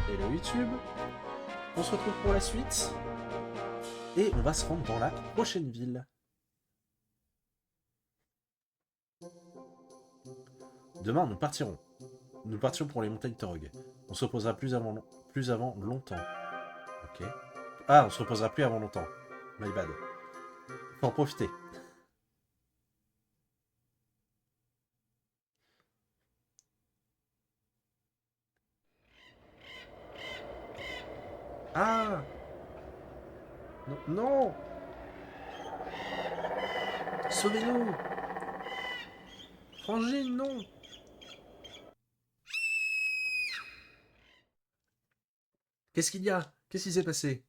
Hello YouTube, on se retrouve pour la suite et on va se rendre dans la prochaine ville. Demain nous partirons. Nous partirons pour les montagnes Torog. On se reposera plus avant longtemps. Ok. Ah, on se reposera plus avant longtemps. My bad. Faut en profiter. Ah non, non. Sauvez-nous. Frangine, non. Qu'est-ce qu'il y a? Qu'est-ce qui s'est passé?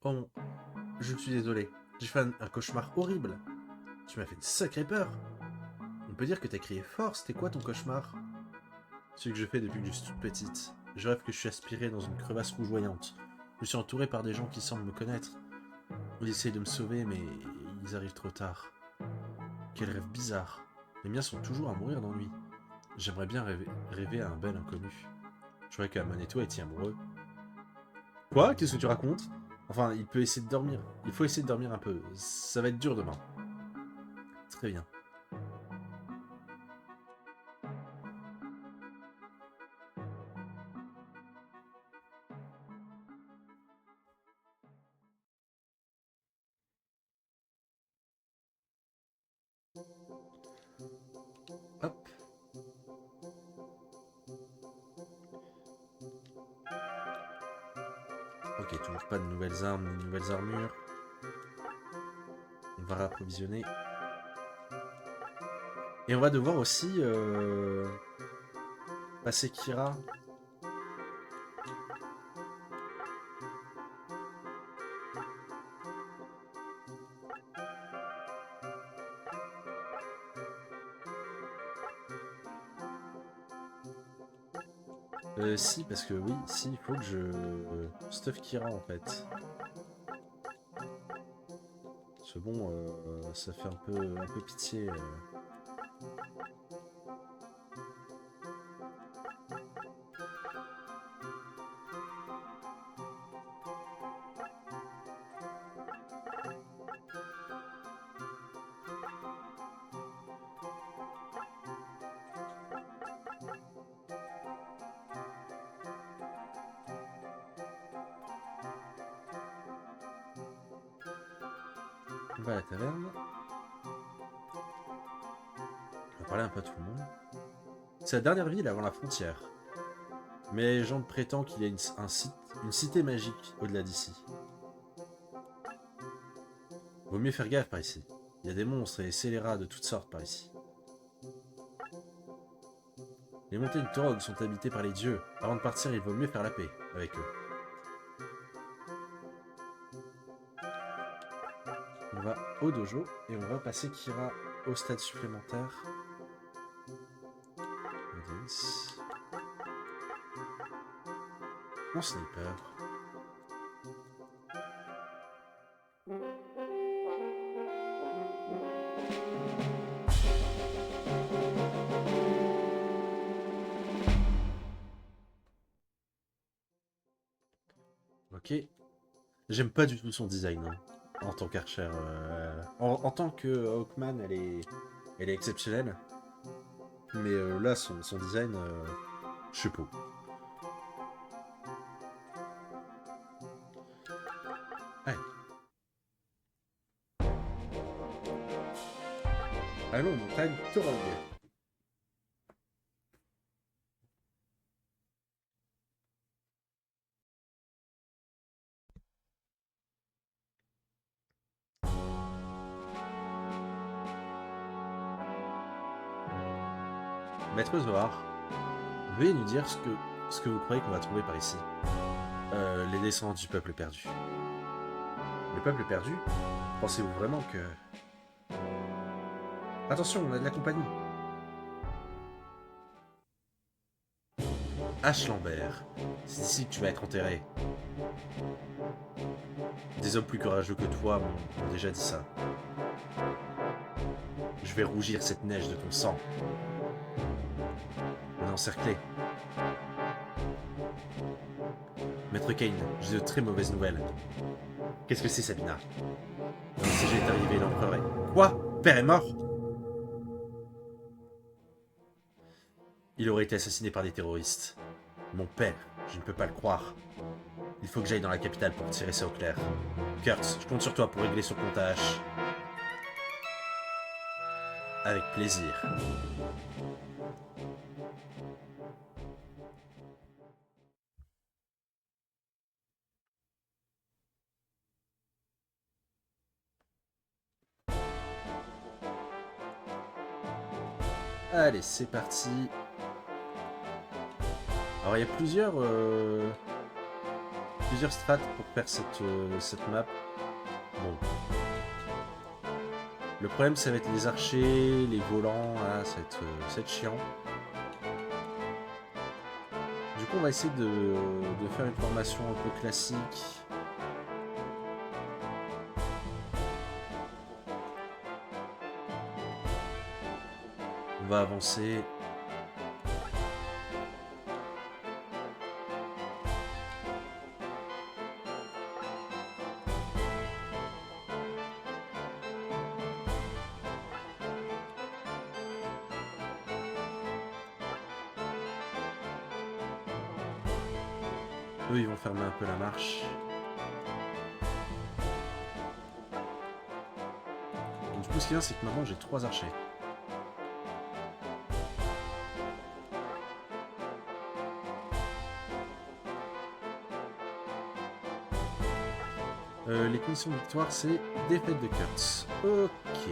Oh, je suis désolé. J'ai fait un cauchemar horrible. Tu m'as fait une sacrée peur. On peut dire que t'as crié fort, c'était quoi ton cauchemar? Ce que je fais depuis que je suis toute petite. Je rêve que je suis aspiré dans une crevasse rougeoyante. Je suis entouré par des gens qui semblent me connaître. Ils essayent de me sauver, mais ils arrivent trop tard. Quel rêve bizarre. Les miens sont toujours à mourir d'ennui. J'aimerais bien rêver à un bel inconnu. Je croyais qu'Amaneto était amoureux. Quoi? Qu'est-ce que tu racontes? Enfin, il peut essayer de dormir. Il faut essayer de dormir un peu. Ça va être dur demain. Très bien. Hop. Ok, toujours pas de nouvelles armes ni de nouvelles armures. On va réapprovisionner. Et on va devoir aussi passer Kira. Si, parce que oui, si, il faut que je stuff Kira en fait. C'est bon, ça fait un peu pitié. On va à la taverne. On va parler un peu à tout le monde. C'est la dernière ville avant la frontière. Mais la légende prétend qu'il y a une cité magique au-delà d'ici. Vaut mieux faire gaffe par ici. Il y a des monstres et des scélérats de toutes sortes par ici. Les montagnes Torog sont habitées par les dieux. Avant de partir, il vaut mieux faire la paix avec eux. On va au dojo et on va passer Kira au stade supplémentaire. En sniper. Ok. J'aime pas du tout son design hein, en tant qu'Archer. En tant que Hawkman, elle est exceptionnelle. Mais là, son design, je sais pas. Allez. Allons, montagne Torog. Maître Zohar, veuillez nous dire ce que vous croyez qu'on va trouver par ici. Les descendants du peuple perdu. Le peuple perdu? Pensez-vous vraiment que... Attention, on a de la compagnie. H. Lambert, c'est ici que tu vas être enterré. Des hommes plus courageux que toi m'ont déjà dit ça. Je vais rougir cette neige de ton sang. On est encerclé. Maître Kane, j'ai de très mauvaises nouvelles. Qu'est-ce que c'est, Sabina? Le messager est arrivé, l'empereur est... Quoi? Père est mort? Il aurait été assassiné par des terroristes. Mon père, je ne peux pas le croire. Il faut que j'aille dans la capitale pour tirer ça au clair. Kurt, je compte sur toi pour régler ce compte à H. Avec plaisir. Allez, c'est parti. Alors, il y a plusieurs strats pour faire cette map. Bon. Le problème, ça va être les archers, les volants. Ah, ça va être chiant. Du coup, on va essayer de faire une formation un peu classique. On va avancer. Eux, ils vont fermer un peu la marche. Donc, du coup, ce qu'il y a, c'est que maintenant, j'ai 3 archers. Les conditions de victoire, c'est défaite de Kurtz. Ok.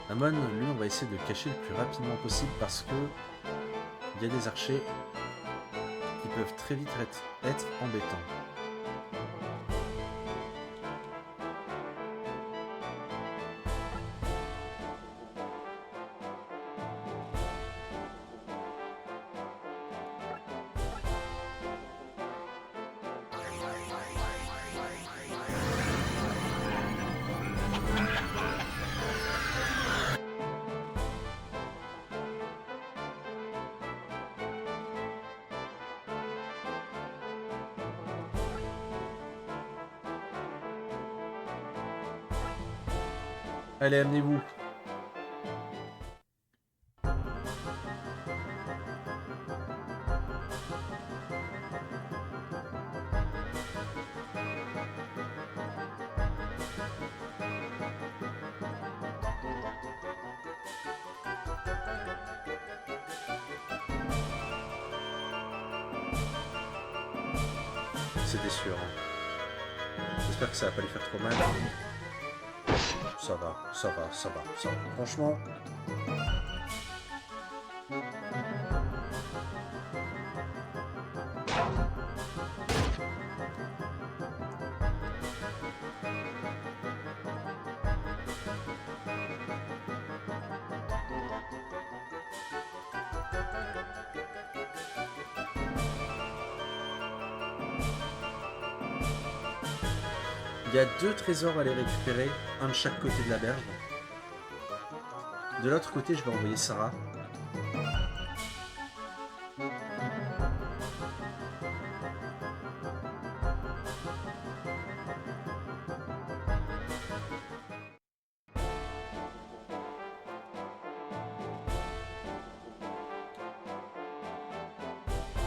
Amon, lui, on va essayer de le cacher le plus rapidement possible parce que il y a des archers qui peuvent très vite être embêtants. Allez, amenez-vous. C'était sûr. J'espère que ça va pas lui faire trop mal. Ça va, ça va, ça va, ça va. Franchement... Il y a 2 trésors à aller récupérer, un de chaque côté de la berge. De l'autre côté, je vais envoyer Sarah.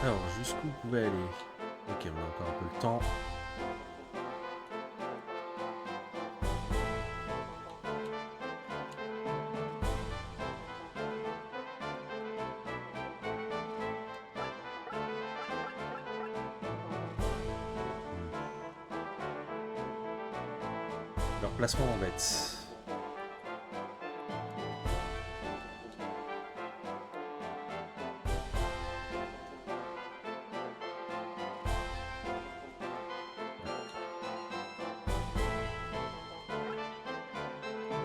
Alors, jusqu'où vous pouvez aller? Ok, on a encore un peu le temps. Leur placement m'embête.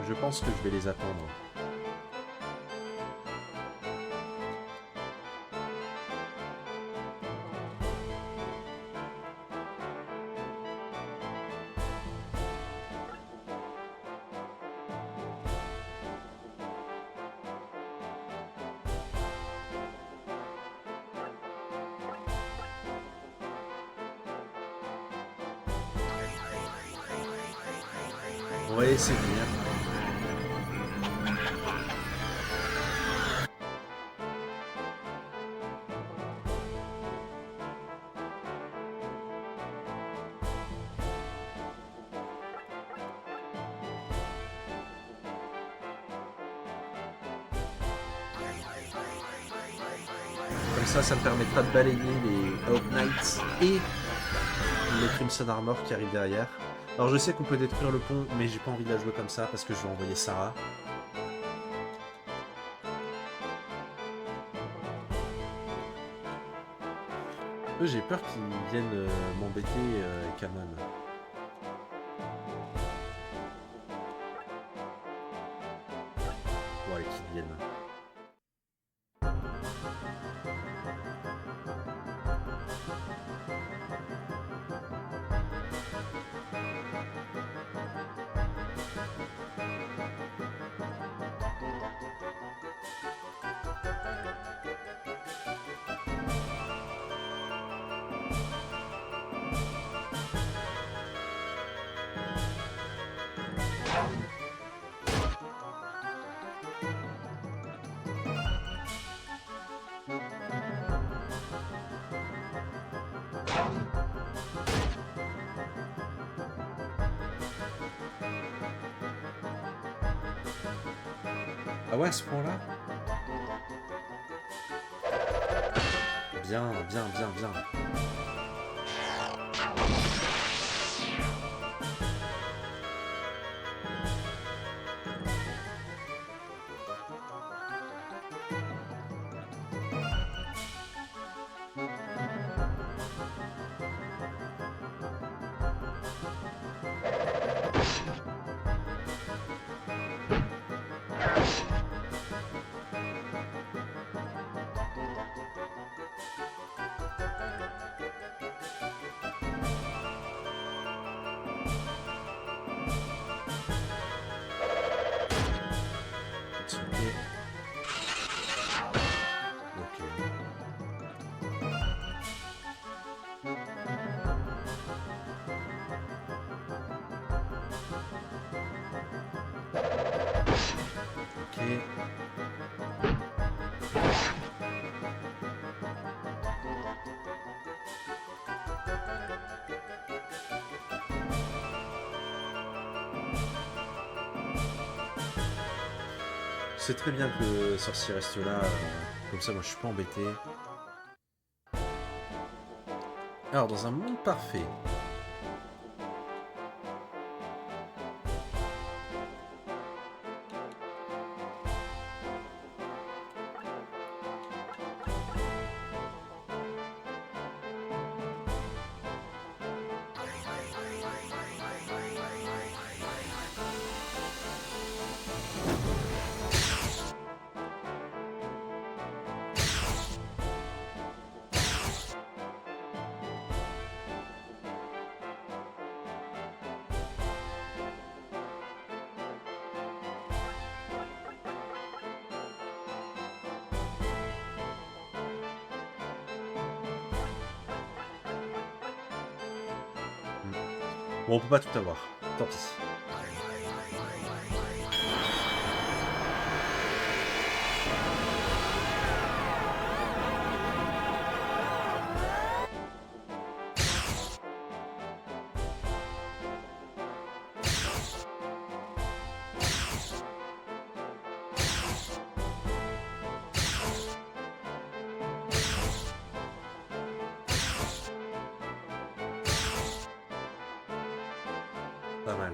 Je pense que je vais les attendre. On va essayer de venir. Comme ça me permettra de balayer les Out Knights et le Crimson Armor qui arrive derrière. Alors je sais qu'on peut détruire le pont, mais j'ai pas envie de la jouer comme ça parce que je vais envoyer Sarah. Eux, j'ai peur qu'ils viennent m'embêter quand même. Bon, allez, qu'ils viennent. Ah ouais, à ce point-là? Bien, bien, bien, bien. C'est très bien que le sorcier reste là, comme ça moi je suis pas embêté. Alors dans un monde parfait, bon on peut pas tout avoir, tant pis. Pas mal.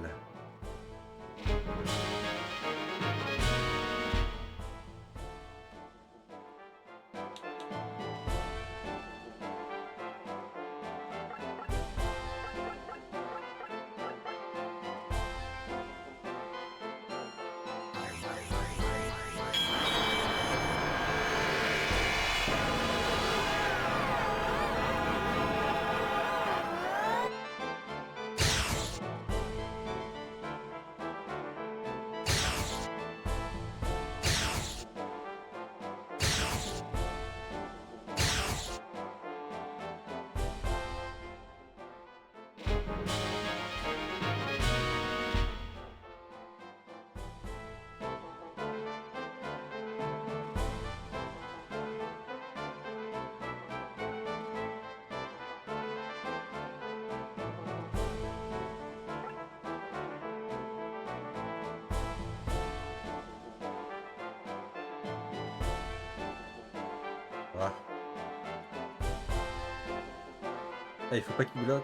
Ah, il faut pas qu'il bloque.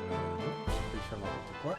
Non, je peux faire n'importe quoi.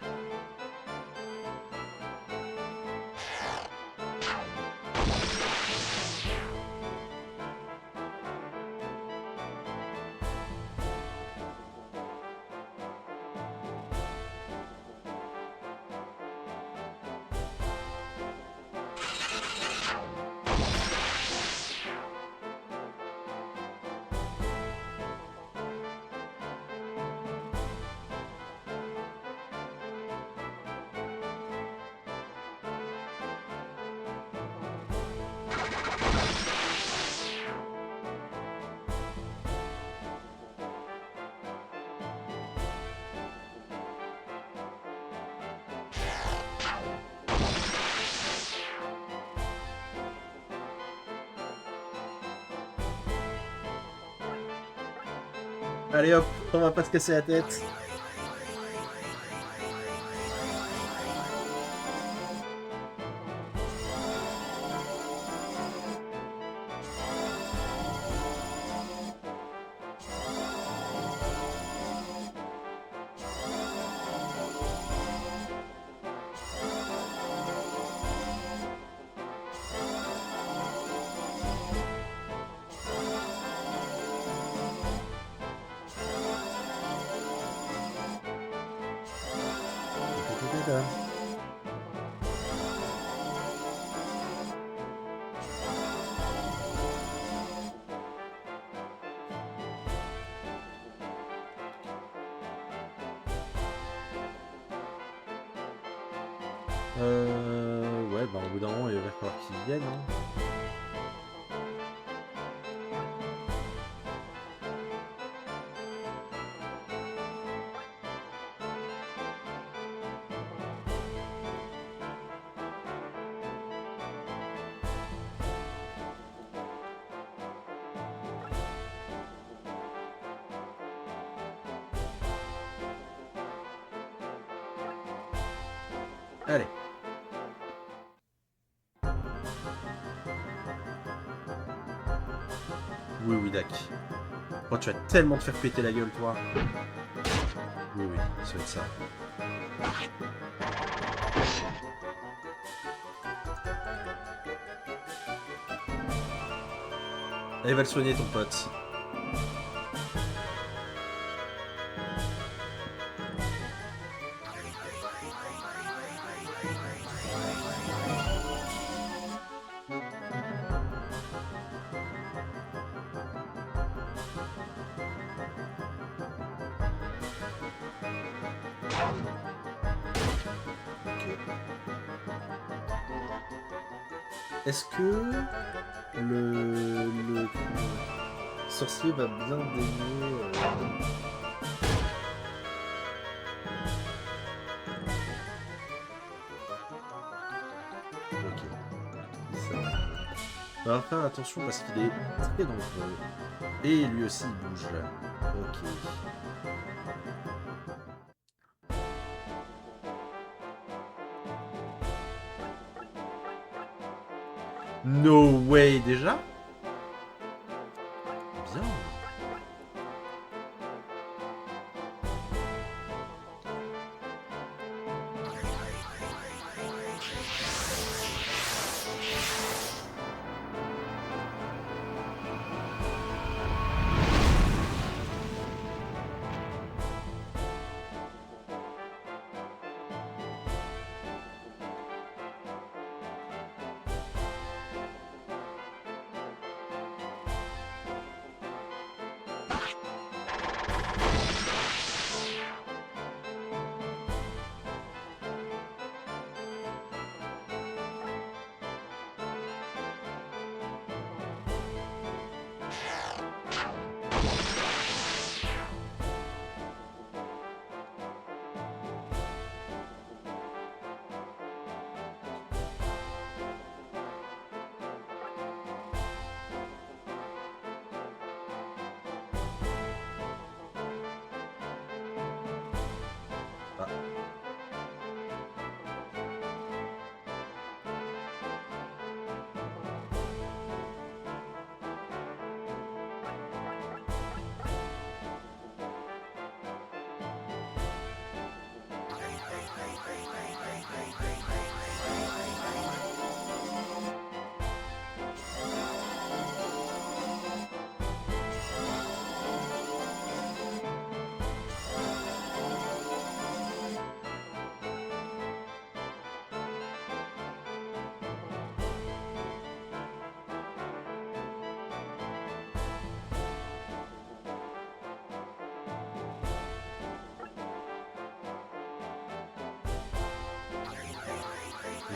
Allez hop, on va pas se casser la tête. Ouais, bah au bout d'un moment, il va falloir qu'ils viennent. Hein. Allez. Oui, oui, Dak. Oh, tu vas tellement te faire péter la gueule, toi. Oui, oui, ça va être ça. Allez, va le soigner, ton pote. Est-ce que le sorcier va bien daigner Ok. Ça va. On va faire attention parce qu'il est très dangereux. Et lui aussi il bouge. Ok. No way déjà? Bien.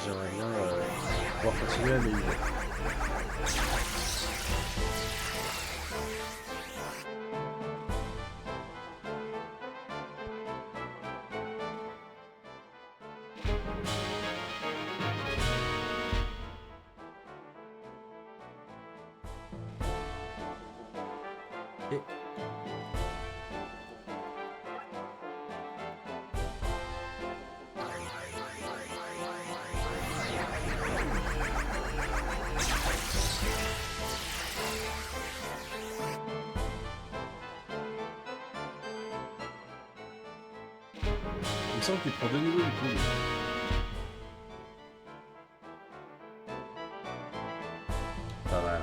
J'aimerais bien pouvoir continuer à m'élever. Et... il me semble qu'il prend 2 niveaux du coup. Pas mal.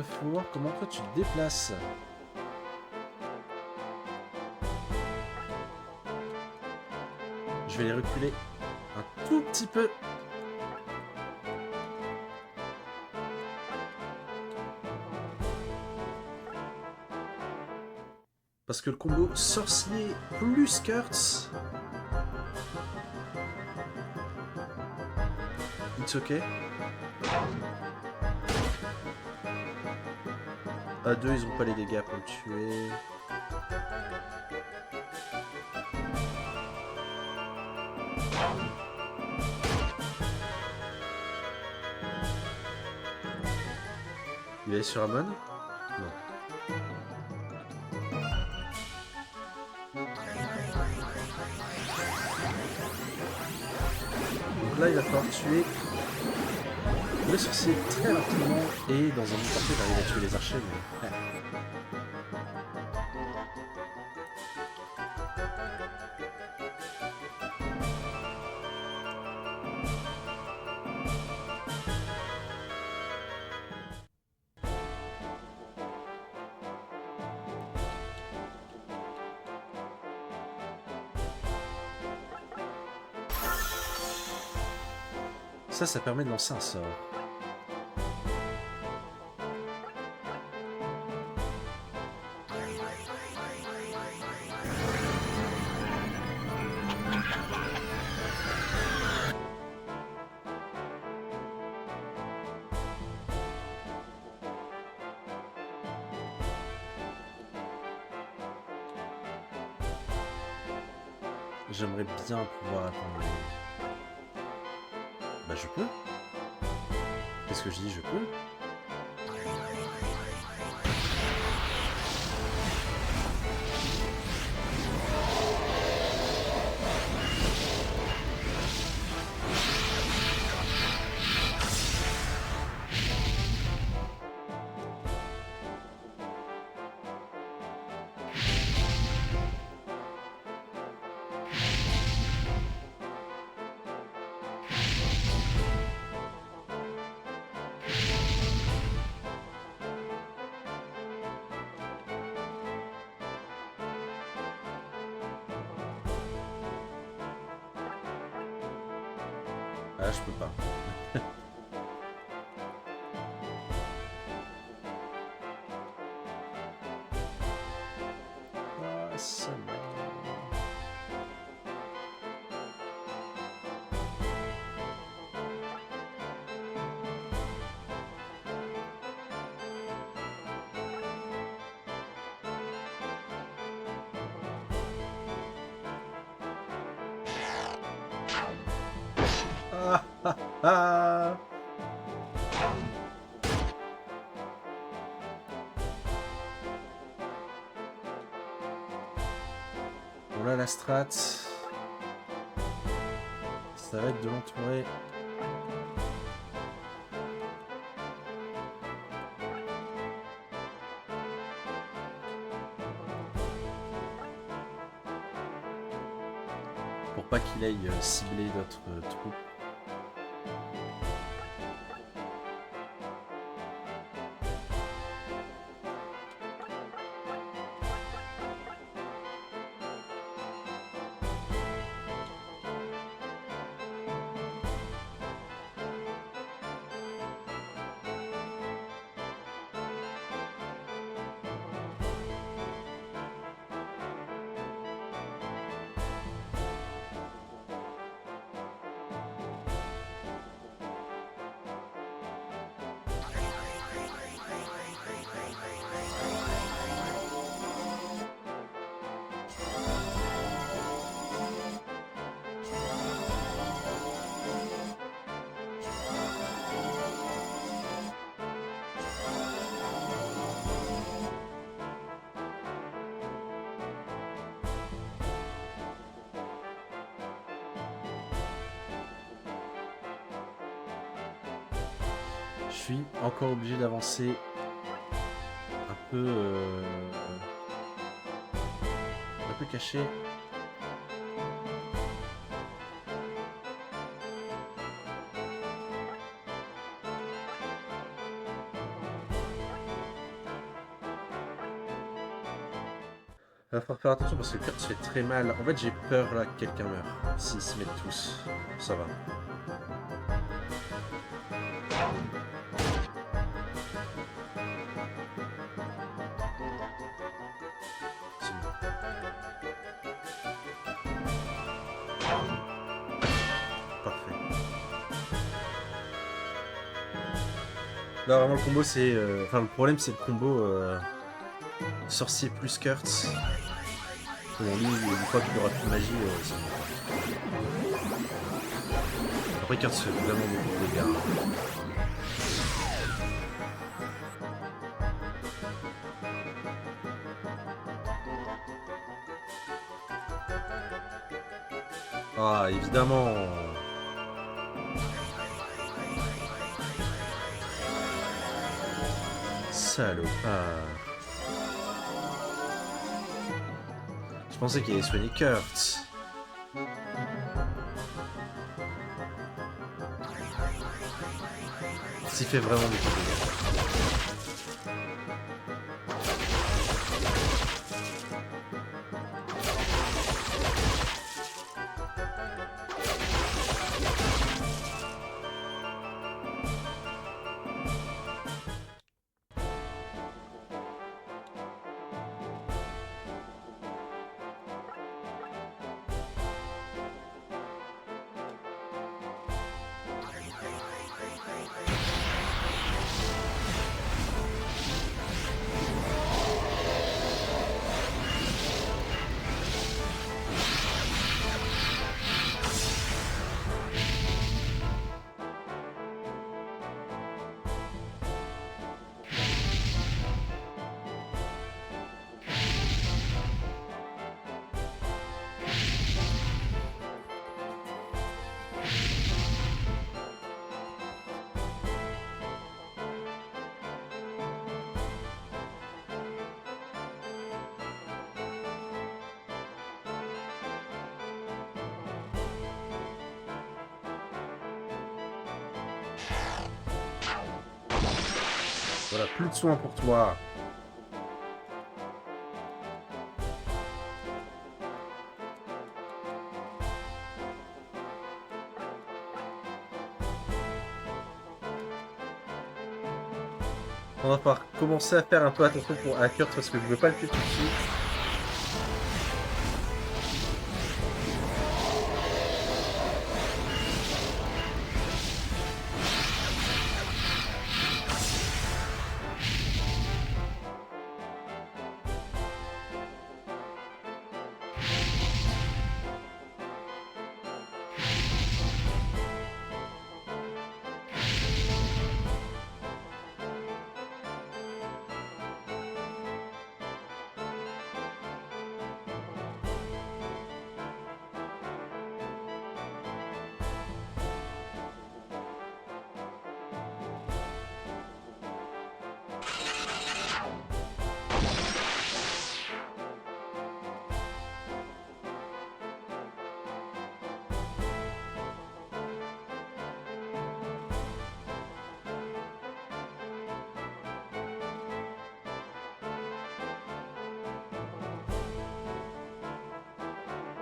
Faut voir comment toi tu te déplaces. Je vais les reculer un tout petit peu. Parce que le combo sorcier plus Kurtz. It's ok. À 2, ils ont pas les dégâts pour le tuer. Il est sur Amon? Non. Donc là, il va falloir tuer le sorcier très rapidement et dans un moment parfait, j'arrive à tuer les archers. Mais... Ça permet de lancer un sort. J'aimerais bien pouvoir attendre. Bah je peux. Qu'est-ce que je dis, je peux? Ah, je peux pas. Ah, ça ah, ah, ah. Bon là la strat, ça va être de l'entourer. Pour pas qu'il aille cibler d'autres troupes. Je suis encore obligé d'avancer un peu caché. Il va falloir faire attention parce que Kurt se fait très mal. En fait, j'ai peur là que quelqu'un meure. S'ils se mettent tous, ça va. C'est bon. Parfait. Là, vraiment, le combo, c'est... Enfin, le problème, c'est le combo sorcier plus Kurt. Bon, lui, une fois qu'il aura plus de magie, c'est bon. Après, Kurt se fait vraiment beaucoup de dégâts. Ah, évidemment. Salopard. Je pensais qu'il allait soigner Kurt. S'il fait vraiment beaucoup de dégâts. Voilà, plus de soins pour toi. On va pouvoir commencer à faire un peu attention à Kurt parce que je veux pas le tuer tout de suite.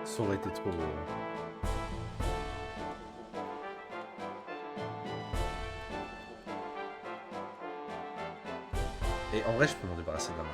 Ça aurait été trop beau. Et en vrai, je peux m'en débarrasser de la main.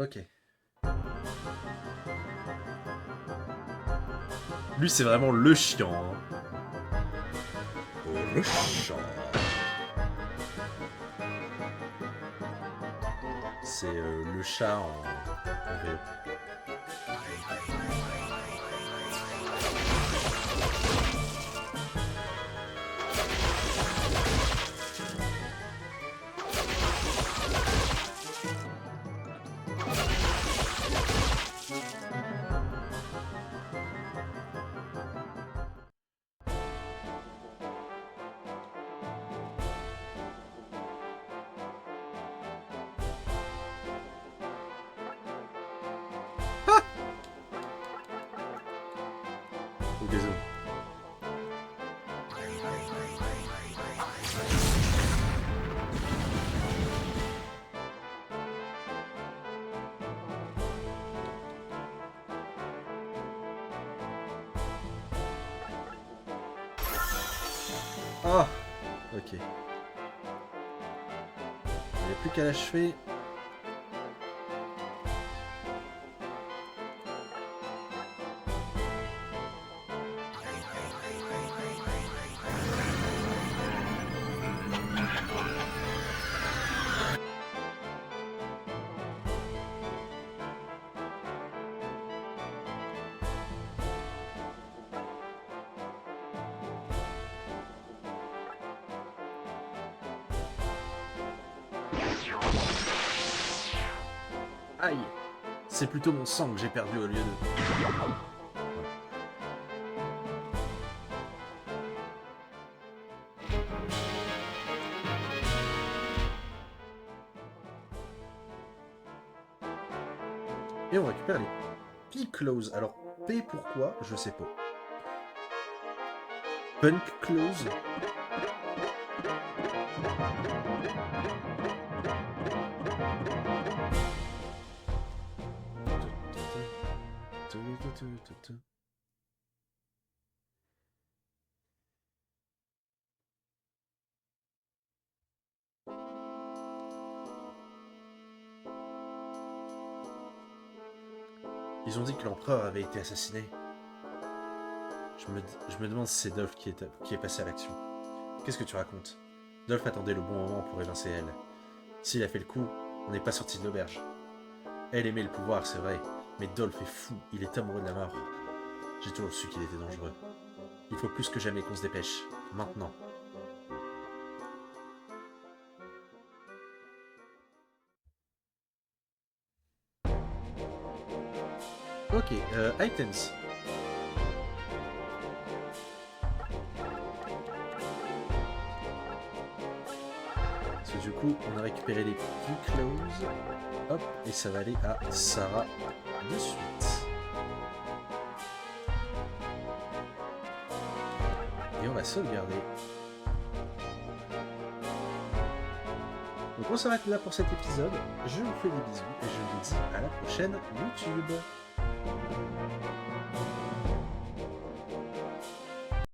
Ok. Lui, c'est vraiment le chiant. Hein. Le chiant. C'est le chat en VO. Oh, désolé. Ah, ok. Il n'y a plus qu'à l'achever. Aïe! C'est plutôt mon sang que j'ai perdu au lieu de... Et on récupère les P-Claws. Alors, P pourquoi? Je sais pas. Punk Claws. Ils ont dit que l'empereur avait été assassiné. Je me demande si c'est Dolph qui est passé à l'action. Qu'est-ce que tu racontes? Dolph attendait le bon moment pour évincer elle. S'il a fait le coup, on n'est pas sorti de l'auberge. Elle aimait le pouvoir, c'est vrai, mais Dolph est fou, il est amoureux de la mort. J'ai toujours su qu'il était dangereux. Il faut plus que jamais qu'on se dépêche. Maintenant. Ok, items. Parce que du coup, on a récupéré les P-Claws. Hop, et ça va aller à Sarah de suite. Et on va sauvegarder. Donc on s'arrête là pour cet épisode. Je vous fais des bisous et je vous dis à la prochaine YouTube.